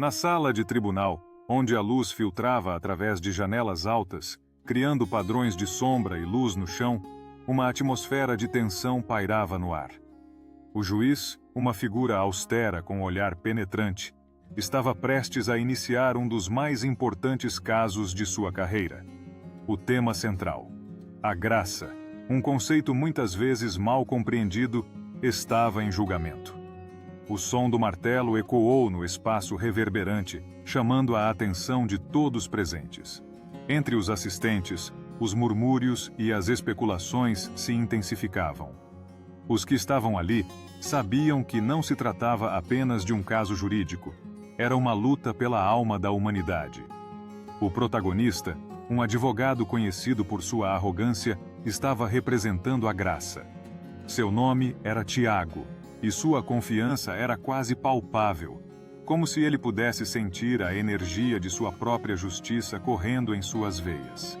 Na sala de tribunal, onde a luz filtrava através de janelas altas, criando padrões de sombra e luz no chão, uma atmosfera de tensão pairava no ar. O juiz, uma figura austera com um olhar penetrante, estava prestes a iniciar um dos mais importantes casos de sua carreira. O tema central, a graça, um conceito muitas vezes mal compreendido, estava em julgamento. O som do martelo ecoou no espaço reverberante, chamando a atenção de todos presentes. Entre os assistentes, os murmúrios e as especulações se intensificavam. Os que estavam ali sabiam que não se tratava apenas de um caso jurídico, era uma luta pela alma da humanidade. O protagonista, um advogado conhecido por sua arrogância, estava representando a graça. Seu nome era Tiago, e sua confiança era quase palpável, como se ele pudesse sentir a energia de sua própria justiça correndo em suas veias.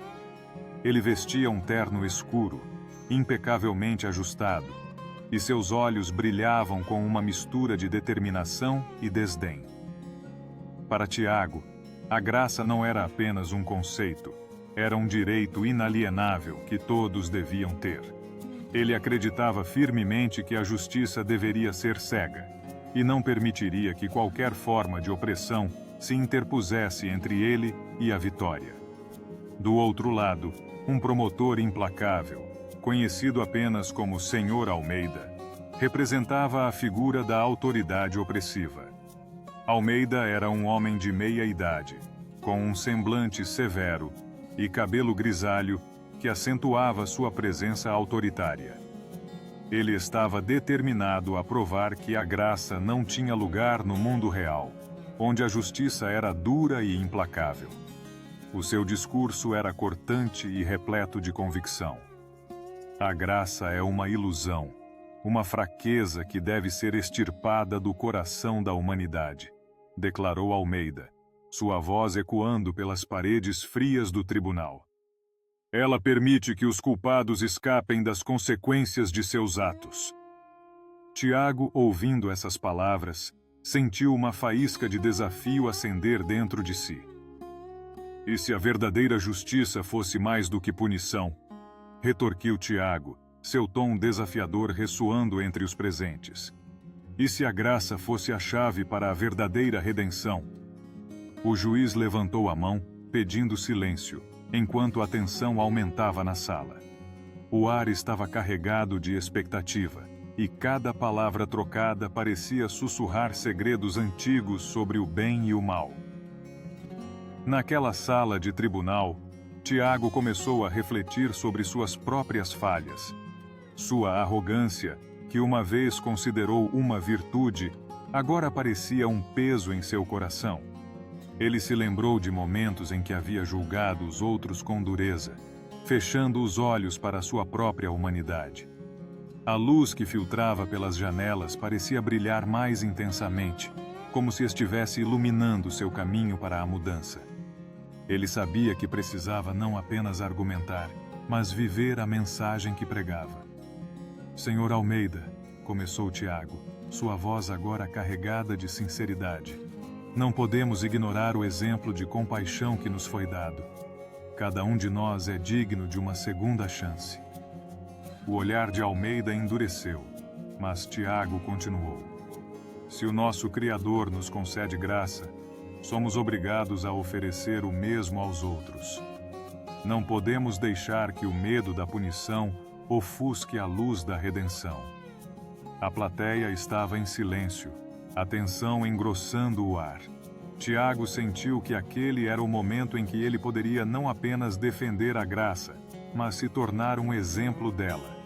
Ele vestia um terno escuro, impecavelmente ajustado, e seus olhos brilhavam com uma mistura de determinação e desdém. Para Tiago, a graça não era apenas um conceito, era um direito inalienável que todos deviam ter. Ele acreditava firmemente que a justiça deveria ser cega, e não permitiria que qualquer forma de opressão se interpusesse entre ele e a vitória. Do outro lado, um promotor implacável, conhecido apenas como Senhor Almeida, representava a figura da autoridade opressiva. Almeida era um homem de meia idade, com um semblante severo e cabelo grisalho que acentuava sua presença autoritária. Ele estava determinado a provar que a graça não tinha lugar no mundo real, onde a justiça era dura e implacável. O seu discurso era cortante e repleto de convicção. A graça é uma ilusão, uma fraqueza que deve ser extirpada do coração da humanidade, declarou Almeida, sua voz ecoando pelas paredes frias do tribunal. Ela permite que os culpados escapem das consequências de seus atos. Tiago, ouvindo essas palavras, sentiu uma faísca de desafio acender dentro de si. E se a verdadeira justiça fosse mais do que punição? Retorquiu Tiago, seu tom desafiador ressoando entre os presentes. E se a graça fosse a chave para a verdadeira redenção? O juiz levantou a mão, pedindo silêncio, enquanto a tensão aumentava na sala. O ar estava carregado de expectativa, e cada palavra trocada parecia sussurrar segredos antigos sobre o bem e o mal. Naquela sala de tribunal, Tiago começou a refletir sobre suas próprias falhas. Sua arrogância, que uma vez considerou uma virtude, agora parecia um peso em seu coração. Ele se lembrou de momentos em que havia julgado os outros com dureza, fechando os olhos para sua própria humanidade. A luz que filtrava pelas janelas parecia brilhar mais intensamente, como se estivesse iluminando seu caminho para a mudança. Ele sabia que precisava não apenas argumentar, mas viver a mensagem que pregava. Senhor Almeida, começou Tiago, sua voz agora carregada de sinceridade. Não podemos ignorar o exemplo de compaixão que nos foi dado. Cada um de nós é digno de uma segunda chance. O olhar de Almeida endureceu, mas Tiago continuou. Se o nosso Criador nos concede graça, somos obrigados a oferecer o mesmo aos outros. Não podemos deixar que o medo da punição ofusque a luz da redenção. A plateia estava em silêncio, a tensão engrossando o ar. Tiago sentiu que aquele era o momento em que ele poderia não apenas defender a graça, mas se tornar um exemplo dela.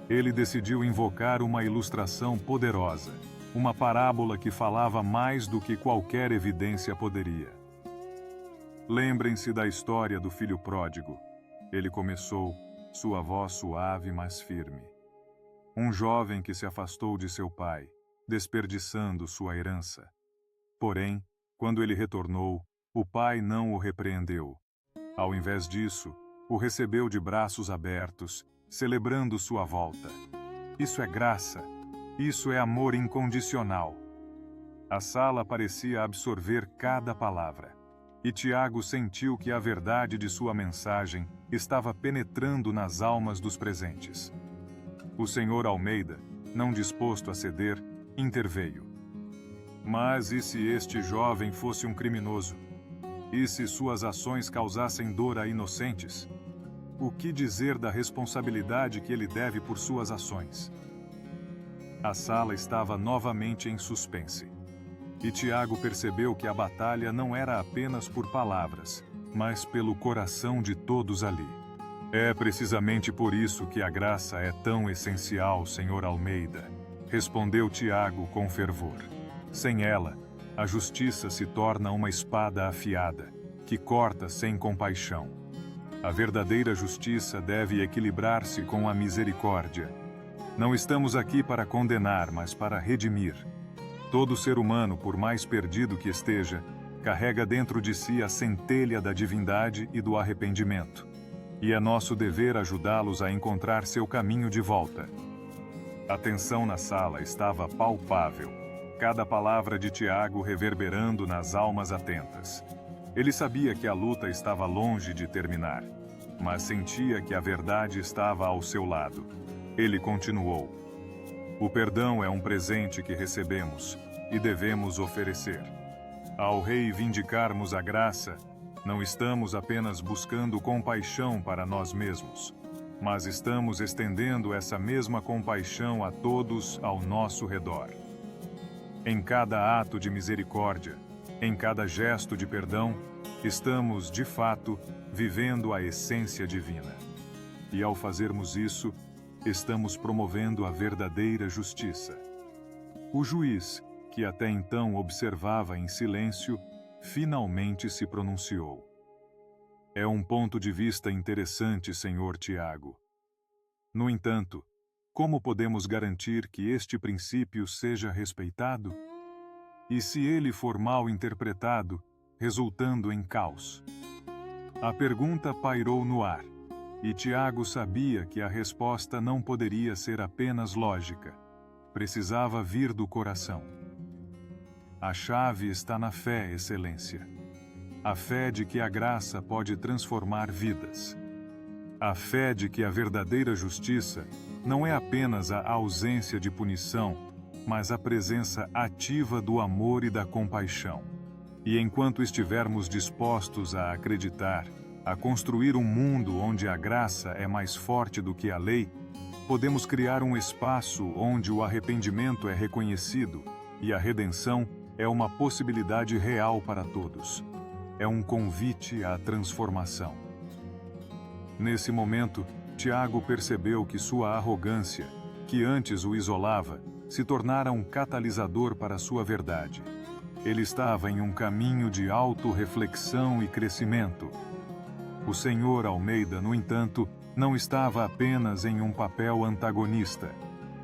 Ele decidiu invocar uma ilustração poderosa, uma parábola que falava mais do que qualquer evidência poderia. Lembrem-se da história do filho pródigo. Ele começou, sua voz suave, mas firme. Um jovem que se afastou de seu pai, desperdiçando sua herança. Porém, quando ele retornou, o pai não o repreendeu. Ao invés disso, o recebeu de braços abertos, celebrando sua volta. Isso é graça. Isso é amor incondicional. A sala parecia absorver cada palavra. E Tiago sentiu que a verdade de sua mensagem estava penetrando nas almas dos presentes. O senhor Almeida, não disposto a ceder, interveio. Mas e se este jovem fosse um criminoso? E se suas ações causassem dor a inocentes? O que dizer da responsabilidade que ele deve por suas ações? A sala estava novamente em suspense. E Tiago percebeu que a batalha não era apenas por palavras, mas pelo coração de todos ali. É precisamente por isso que a graça é tão essencial, senhor Almeida, respondeu Tiago com fervor. Sem ela, a justiça se torna uma espada afiada, que corta sem compaixão. A verdadeira justiça deve equilibrar-se com a misericórdia. Não estamos aqui para condenar, mas para redimir. Todo ser humano, por mais perdido que esteja, carrega dentro de si a centelha da divindade e do arrependimento. E é nosso dever ajudá-los a encontrar seu caminho de volta. A tensão na sala estava palpável, cada palavra de Tiago reverberando nas almas atentas. Ele sabia que a luta estava longe de terminar, mas sentia que a verdade estava ao seu lado. Ele continuou. O perdão é um presente que recebemos e devemos oferecer. Ao reivindicarmos a graça, não estamos apenas buscando compaixão para nós mesmos, mas estamos estendendo essa mesma compaixão a todos ao nosso redor. Em cada ato de misericórdia, em cada gesto de perdão, estamos, de fato, vivendo a essência divina. E ao fazermos isso, estamos promovendo a verdadeira justiça. O juiz, que até então observava em silêncio, finalmente se pronunciou. É um ponto de vista interessante, senhor Tiago. No entanto, como podemos garantir que este princípio seja respeitado? E se ele for mal interpretado, resultando em caos? A pergunta pairou no ar. E Tiago sabia que a resposta não poderia ser apenas lógica. Precisava vir do coração. A chave está na fé, Excelência. A fé de que a graça pode transformar vidas. A fé de que a verdadeira justiça não é apenas a ausência de punição, mas a presença ativa do amor e da compaixão. E enquanto estivermos dispostos a acreditar, a construir um mundo onde a graça é mais forte do que a lei, podemos criar um espaço onde o arrependimento é reconhecido e a redenção é uma possibilidade real para todos. É um convite à transformação. Nesse momento, Tiago percebeu que sua arrogância, que antes o isolava, se tornara um catalisador para sua verdade. Ele estava em um caminho de autorreflexão e crescimento. O senhor Almeida, no entanto, não estava apenas em um papel antagonista.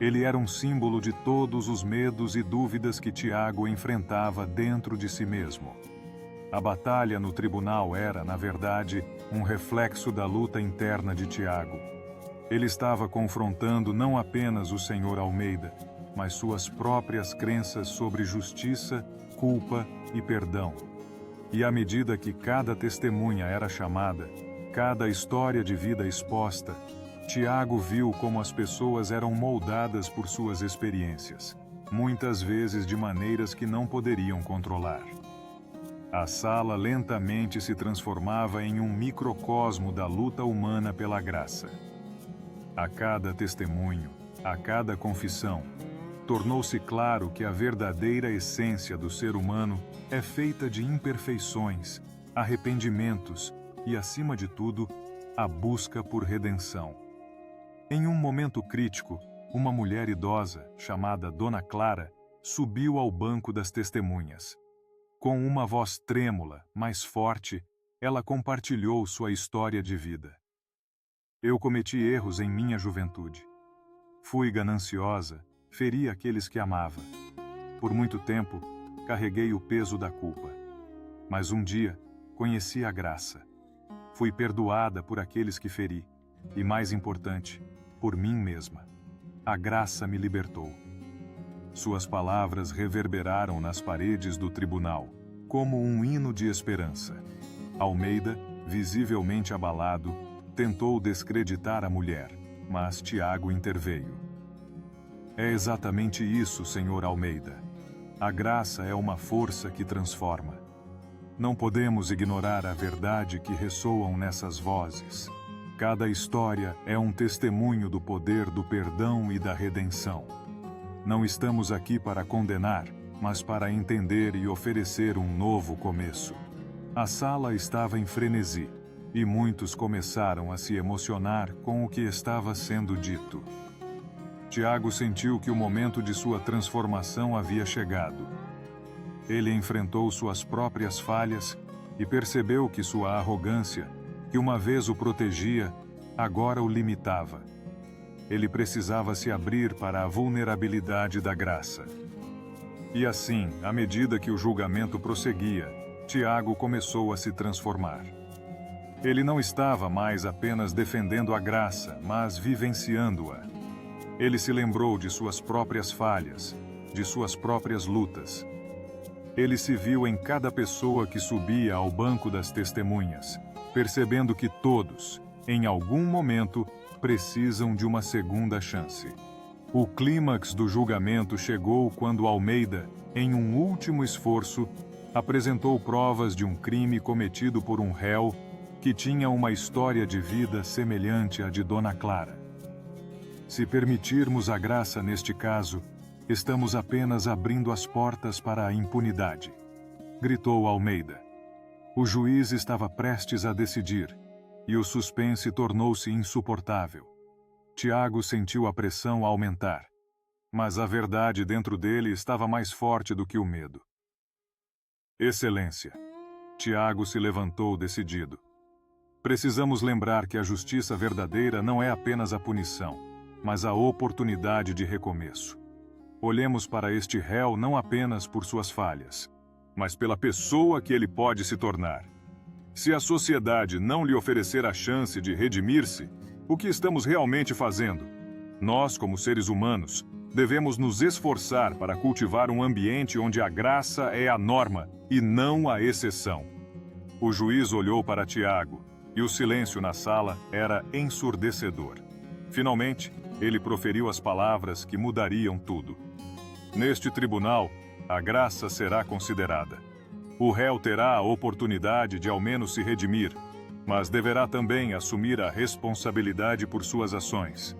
Ele era um símbolo de todos os medos e dúvidas que Tiago enfrentava dentro de si mesmo. A batalha no tribunal era, na verdade, um reflexo da luta interna de Tiago. Ele estava confrontando não apenas o senhor Almeida, mas suas próprias crenças sobre justiça, culpa e perdão. E à medida que cada testemunha era chamada, cada história de vida exposta, Tiago viu como as pessoas eram moldadas por suas experiências, muitas vezes de maneiras que não poderiam controlar. A sala lentamente se transformava em um microcosmo da luta humana pela graça. A cada testemunho, a cada confissão, tornou-se claro que a verdadeira essência do ser humano é feita de imperfeições, arrependimentos e, acima de tudo, a busca por redenção. Em um momento crítico, uma mulher idosa, chamada Dona Clara, subiu ao banco das testemunhas. Com uma voz trêmula, mas forte, ela compartilhou sua história de vida. Eu cometi erros em minha juventude. Fui gananciosa, feri aqueles que amava. Por muito tempo, carreguei o peso da culpa. Mas um dia, conheci a graça. Fui perdoada por aqueles que feri, e mais importante, por mim mesma. A graça me libertou. Suas palavras reverberaram nas paredes do tribunal, como um hino de esperança. Almeida, visivelmente abalado, tentou descreditar a mulher, mas Tiago interveio. É exatamente isso, Sr. Almeida. A graça é uma força que transforma. Não podemos ignorar a verdade que ressoam nessas vozes. Cada história é um testemunho do poder do perdão e da redenção. Não estamos aqui para condenar, mas para entender e oferecer um novo começo. A sala estava em frenesi, e muitos começaram a se emocionar com o que estava sendo dito. Tiago sentiu que o momento de sua transformação havia chegado. Ele enfrentou suas próprias falhas e percebeu que sua arrogância, que uma vez o protegia, agora o limitava. Ele precisava se abrir para a vulnerabilidade da graça. E assim, à medida que o julgamento prosseguia, Tiago começou a se transformar. Ele não estava mais apenas defendendo a graça, mas vivenciando-a. Ele se lembrou de suas próprias falhas, de suas próprias lutas. Ele se viu em cada pessoa que subia ao banco das testemunhas, percebendo que todos, em algum momento, precisam de uma segunda chance. O clímax do julgamento chegou quando Almeida, em um último esforço, apresentou provas de um crime cometido por um réu que tinha uma história de vida semelhante à de Dona Clara. Se permitirmos a graça neste caso, estamos apenas abrindo as portas para a impunidade, gritou Almeida. O juiz estava prestes a decidir, e o suspense tornou-se insuportável. Tiago sentiu a pressão aumentar, mas a verdade dentro dele estava mais forte do que o medo. Excelência. Tiago se levantou decidido. Precisamos lembrar que a justiça verdadeira não é apenas a punição, mas a oportunidade de recomeço. Olhemos para este réu não apenas por suas falhas, mas pela pessoa que ele pode se tornar. Se a sociedade não lhe oferecer a chance de redimir-se, o que estamos realmente fazendo? Nós, como seres humanos, devemos nos esforçar para cultivar um ambiente onde a graça é a norma e não a exceção. O juiz olhou para Tiago, e o silêncio na sala era ensurdecedor. Finalmente, ele proferiu as palavras que mudariam tudo. Neste tribunal, a graça será considerada. O réu terá a oportunidade de ao menos se redimir, mas deverá também assumir a responsabilidade por suas ações.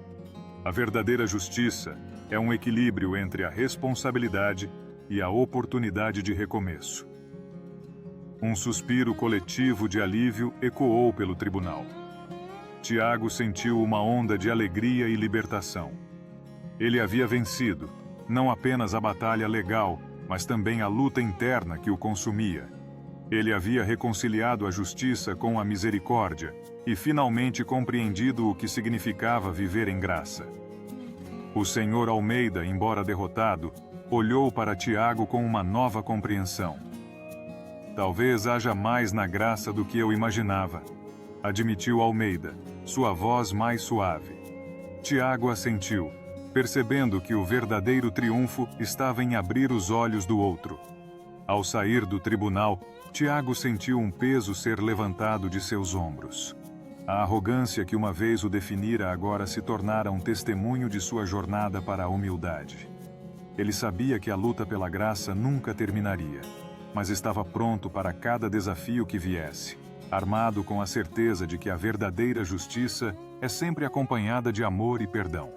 A verdadeira justiça é um equilíbrio entre a responsabilidade e a oportunidade de recomeço. Um suspiro coletivo de alívio ecoou pelo tribunal. Tiago sentiu uma onda de alegria e libertação. Ele havia vencido, não apenas a batalha legal, mas também a luta interna que o consumia. Ele havia reconciliado a justiça com a misericórdia e finalmente compreendido o que significava viver em graça. O Sr. Almeida, embora derrotado, olhou para Tiago com uma nova compreensão. Talvez haja mais na graça do que eu imaginava, admitiu Almeida, sua voz mais suave. Tiago assentiu, percebendo que o verdadeiro triunfo estava em abrir os olhos do outro. Ao sair do tribunal, Tiago sentiu um peso ser levantado de seus ombros. A arrogância que uma vez o definira agora se tornara um testemunho de sua jornada para a humildade. Ele sabia que a luta pela graça nunca terminaria, mas estava pronto para cada desafio que viesse, armado com a certeza de que a verdadeira justiça é sempre acompanhada de amor e perdão.